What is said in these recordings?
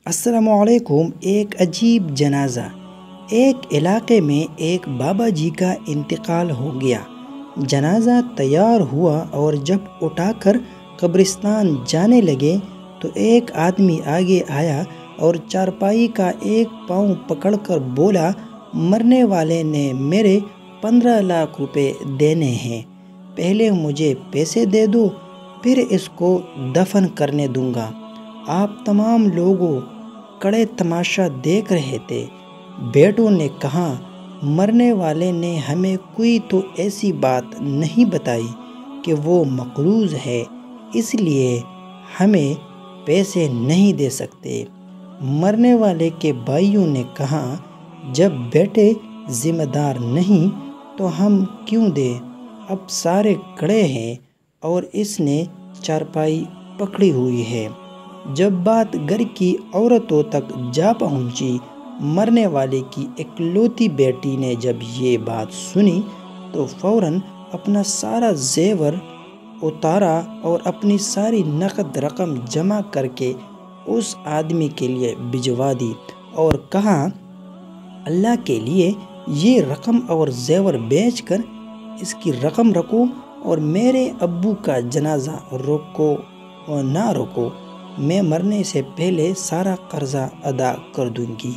السلام علیکم۔ ایک عجیب جنازہ۔ ایک علاقے میں ایک بابا جی کا انتقال ہو گیا۔ جنازہ تیار ہوا اور جب اٹھا کر قبرستان جانے لگے تو ایک آدمی آگے آیا اور چارپائی کا ایک پاؤں پکڑ کر بولا، مرنے والے نے میرے 15 لاکھ روپے دینے ہیں، پہلے مجھے پیسے دے دو، پھر اس کو دفن کرنے دوں گا۔ آپ تمام لوگوں کڑے تماشا دیکھ رہے تھے۔ بیٹوں نے کہا، مرنے والے نے ہمیں کوئی تو ایسی بات نہیں بتائی کہ وہ مقروض ہے، اس لیے ہمیں پیسے نہیں دے سکتے۔ مرنے والے کے بھائیوں نے کہا، جب بیٹے ذمہ دار نہیں تو ہم کیوں دیں؟ اب سارے کڑے ہیں اور اس نے چارپائی پکڑی ہوئی ہے۔ جب بات گھر کی عورتوں تک جا پہنچی، مرنے والے کی اکلوتی بیٹی نے جب یہ بات سنی تو فوراً اپنا سارا زیور اتارا اور اپنی ساری نقد رقم جمع کر کے اس آدمی کے لیے بھجوا دی اور کہا، اللہ کے لیے یہ رقم اور زیور بیچ کر اس کی رقم رکھو اور میرے ابو کا جنازہ روکو اور نہ روکو، میں مرنے سے پہلے سارا قرضہ ادا کر دوں گی،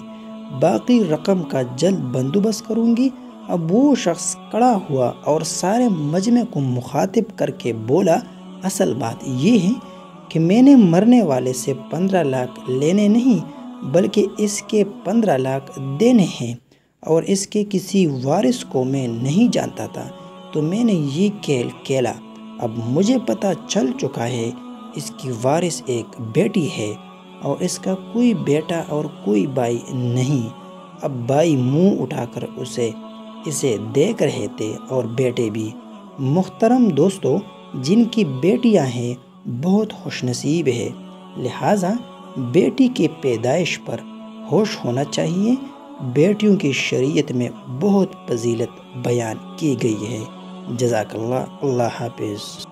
باقی رقم کا جلد بندوبست کروں گی۔ اب وہ شخص کھڑا ہوا اور سارے مجمع کو مخاطب کر کے بولا، اصل بات یہ ہے کہ میں نے مرنے والے سے 15 لاکھ لینے نہیں بلکہ اس کے 15 لاکھ دینے ہیں، اور اس کے کسی وارث کو میں نہیں جانتا تھا، تو میں نے یہ کھیل کھیلا۔ اب مجھے پتہ چل چکا ہے، اس کی وارث ایک بیٹی ہے اور اس کا کوئی بیٹا اور کوئی بھائی نہیں۔ اب بھائی منہ اٹھا کر اسے دیکھ رہے تھے اور بیٹے بھی۔ محترم دوستو، جن کی بیٹیاں ہیں بہت خوش نصیب ہے، لہٰذا بیٹی کی پیدائش پر خوش ہونا چاہیے۔ بیٹیوں کی شریعت میں بہت فضیلت بیان کی گئی ہے۔ جزاک اللہ۔ اللہ حافظ۔